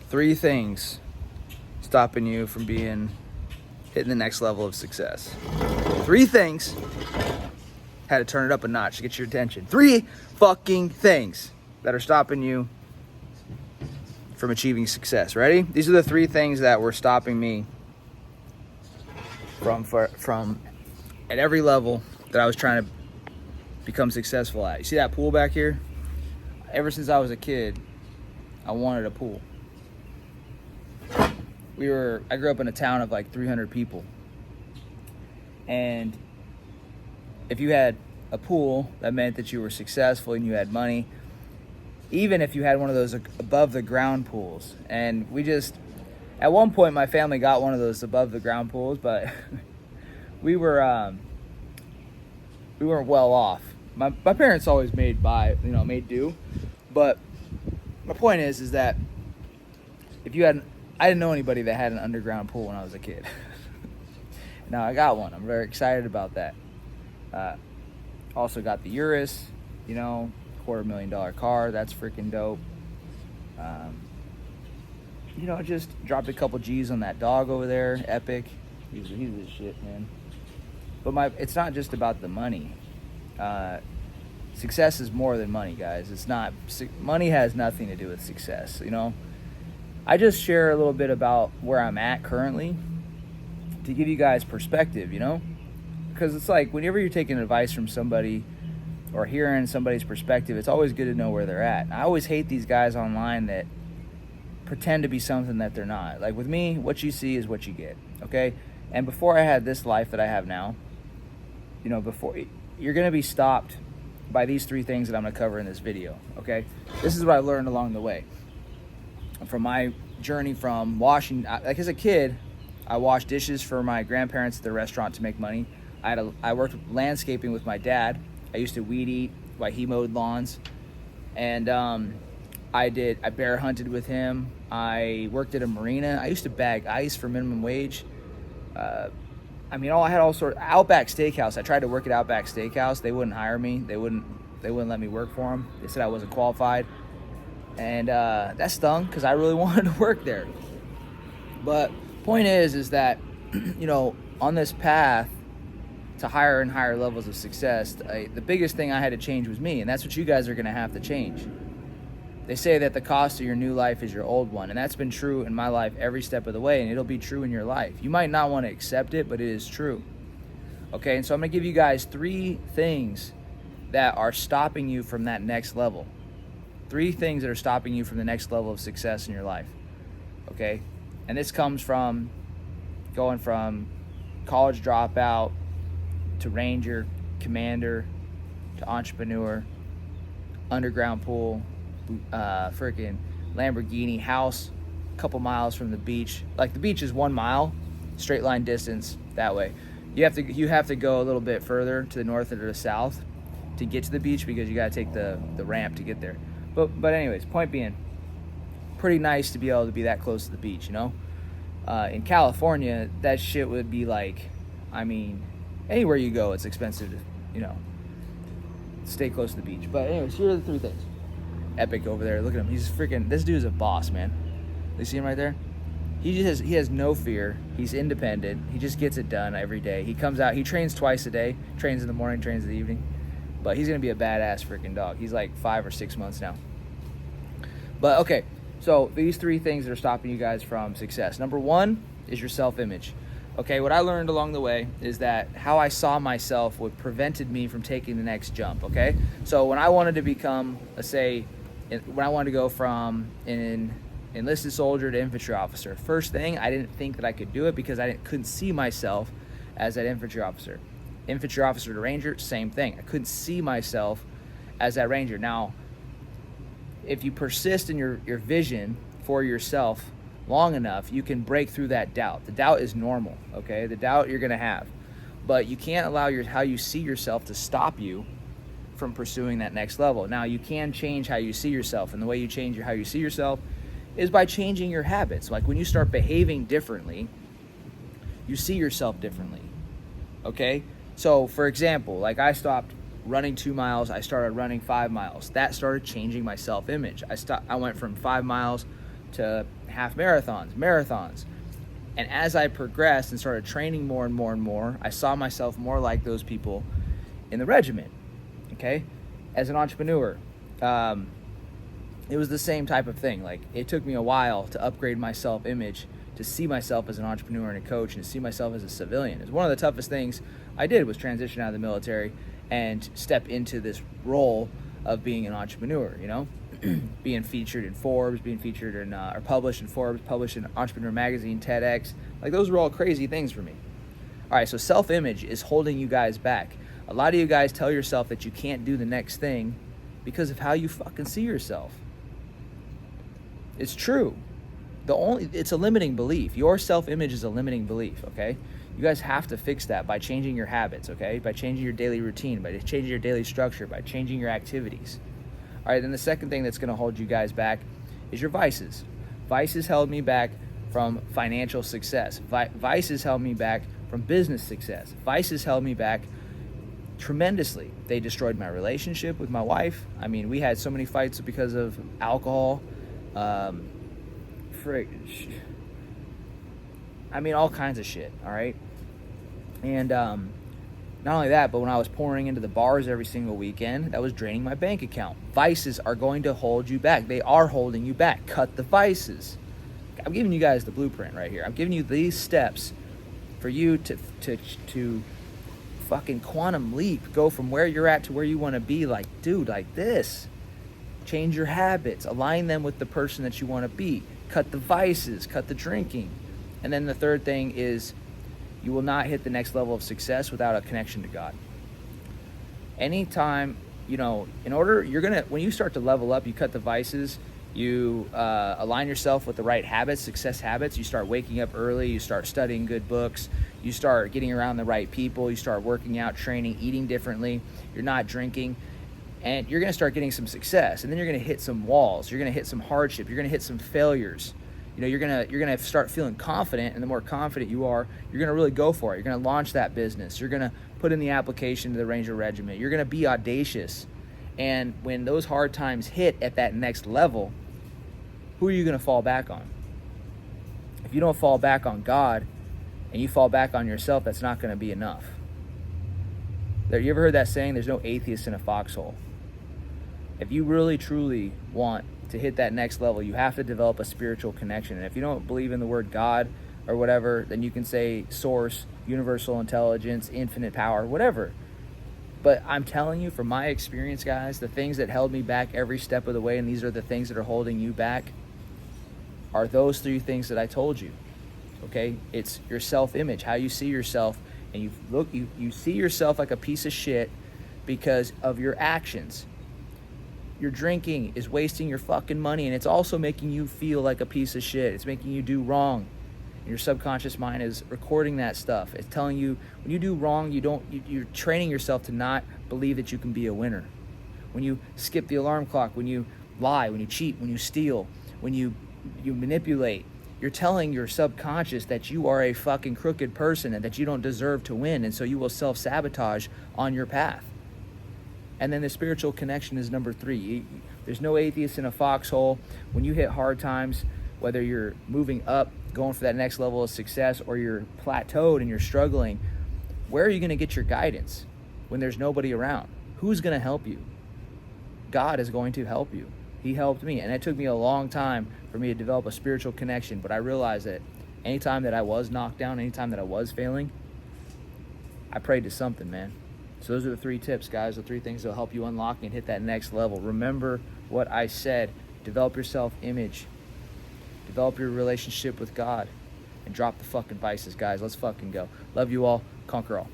Three things stopping you from hitting the next level of success. Three things. Had to turn it up a notch to get your attention. Three fucking things that are stopping you from achieving success. Ready? These are the three things that were stopping me from at every level that I was trying to become successful at. You see that pool back here? Ever since I was a kid, I wanted a pool. I grew up in a town of like 300 people. And if you had a pool, that meant that you were successful and you had money. Even if you had one of those above the ground pools. And at one point my family got one of those above the ground pools, but we weren't well off. My parents always made do. But my point is that I didn't know anybody that had an underground pool when I was a kid. Now I got one. I'm very excited about that. Also got the Urus, $250,000 car. That's freaking dope. Just dropped a couple G's on that dog over there. Epic. He's the shit, man. But it's not just about the money. Success is more than money, guys. It's not. Money has nothing to do with success, I just share a little bit about where I'm at currently to give you guys perspective, because it's like whenever you're taking advice from somebody or hearing somebody's perspective, it's always good to know where they're at. I always hate these guys online that pretend to be something that they're not. Like with me, what you see is what you get, okay? And before I had this life that I have now, before you're going to be stopped by these three things that I'm going to cover in this video, okay? This is what I learned along the way. From my journey from washing, like as a kid, I washed dishes for my grandparents at the restaurant to make money. I worked landscaping with my dad. I used to weed eat while he mowed lawns. And I bear hunted with him. I worked at a marina. I used to bag ice for minimum wage. I had all sorts. Outback Steakhouse. I tried to work at Outback Steakhouse. They wouldn't hire me. They wouldn't let me work for them. They said I wasn't qualified. And that stung because I really wanted to work there. But point is that, on this path to higher and higher levels of success, the biggest thing I had to change was me. And that's what you guys are going to have to change. They say that the cost of your new life is your old one. And that's been true in my life every step of the way. And it'll be true in your life. You might not want to accept it, but it is true. Okay, and so I'm going to give you guys three things that are stopping you from that next level. Three things that are stopping you from the next level of success in your life, okay? And this comes from going from college dropout to Ranger, Commander, to entrepreneur, underground pool, freaking Lamborghini house, a couple miles from the beach. Like the beach is 1 mile, straight line distance that way. You have to go a little bit further to the north or to the south to get to the beach because you got to take the ramp to get there. But anyways, point being, pretty nice to be able to be that close to the beach, In California, that shit would be like, anywhere you go, it's expensive to, stay close to the beach. But anyways, here are the three things. Epic over there. Look at him. This dude's a boss, man. You see him right there? He has no fear. He's independent. He just gets it done every day. He comes out. He trains twice a day. Trains in the morning, trains in the evening. But he's going to be a badass freaking dog. He's like 5 or 6 months now. But okay, so these three things that are stopping you guys from success. Number one is your self-image. Okay, what I learned along the way is that how I saw myself what prevented me from taking the next jump, okay? So when I wanted to become, when I wanted to go from an enlisted soldier to infantry officer, first thing, I didn't think that I could do it because I couldn't see myself as that infantry officer. Infantry officer to ranger, same thing. I couldn't see myself as that ranger. Now, if you persist in your vision for yourself long enough, you can break through that doubt. The doubt is normal, okay? The doubt you're going to have. But you can't allow how you see yourself to stop you from pursuing that next level. Now, you can change how you see yourself, and the way you change how you see yourself is by changing your habits. Like when you start behaving differently, you see yourself differently, okay? So, for example, like I stopped running 2 miles, I started running 5 miles. That started changing my self-image. I went from 5 miles to half marathons. And as I progressed and started training more and more and more, I saw myself more like those people in the regiment, okay? As an entrepreneur, it was the same type of thing. Like, it took me a while to upgrade my self-image, to see myself as an entrepreneur and a coach, and to see myself as a civilian. It's one of the toughest things I did was transition out of the military and step into this role of being an entrepreneur, you know? Being featured in Forbes, being featured in, or published in Forbes, published in Entrepreneur Magazine, TEDx. Like, those were all crazy things for me. All right, so self-image is holding you guys back. A lot of you guys tell yourself that you can't do the next thing because of how you fucking see yourself. It's true. It's a limiting belief. Your self-image is a limiting belief, okay? You guys have to fix that by changing your habits, okay? By changing your daily routine, by changing your daily structure, by changing your activities. All right, then the second thing that's going to hold you guys back is your vices. Vices held me back from financial success. Vices held me back from business success. Vices held me back tremendously. They destroyed my relationship with my wife. I mean, we had so many fights because of alcohol. I mean, all kinds of shit, all right? And not only that, but when I was pouring into the bars every single weekend, that was draining my bank account. Vices are going to hold you back. They are holding you back. Cut the vices. I'm giving you guys the blueprint right here. I'm giving you these steps for you to fucking quantum leap, go from where you're at to where you want to be. Like, dude, like this. Change your habits, align them with the person that you want to be. Cut the vices, cut the drinking. And then the third thing is you will not hit the next level of success without a connection to God. Anytime, you know, when you start to level up, you cut the vices, you align yourself with the right habits, success habits. You start waking up early, you start studying good books, you start getting around the right people, you start working out, training, eating differently, you're not drinking, and you're going to start getting some success. And then you're going to hit some walls, you're going to hit some hardship, you're going to hit some failures. You know, you're gonna start feeling confident, and the more confident you are, you're gonna really go for it. You're gonna launch that business. You're gonna put in the application to the Ranger Regiment. You're gonna be audacious. And when those hard times hit at that next level, who are you gonna fall back on? If you don't fall back on God and you fall back on yourself, that's not gonna be enough. You ever heard that saying, there's no atheist in a foxhole? If you really truly want to hit that next level, you have to develop a spiritual connection. And if you don't believe in the word God or whatever, then you can say source, universal intelligence, infinite power, whatever. But I'm telling you, from my experience, guys, the things that held me back every step of the way, and these are the things that are holding you back, are those three things that I told you. Okay? It's your self-image, how you see yourself, and you see yourself like a piece of shit because of your actions. Your drinking is wasting your fucking money, and it's also making you feel like a piece of shit. It's making you do wrong. And your subconscious mind is recording that stuff. It's telling you when you do wrong, you're training yourself to not believe that you can be a winner. When you skip the alarm clock, when you lie, when you cheat, when you steal, when you manipulate, you're telling your subconscious that you are a fucking crooked person and that you don't deserve to win, and so you will self-sabotage on your path. And then the spiritual connection is number 3. There's no atheist in a foxhole. When you hit hard times, whether you're moving up, going for that next level of success, or you're plateaued and you're struggling, where are you going to get your guidance when there's nobody around? Who's going to help you? God is going to help you. He helped me, and it took me a long time for me to develop a spiritual connection, but I realized that anytime that I was knocked down, anytime that I was failing, I prayed to something, man. So those are the 3 tips, guys, the 3 things that will help you unlock and hit that next level. Remember what I said. Develop your self-image. Develop your relationship with God. And drop the fucking vices, guys. Let's fucking go. Love you all. Conquer all.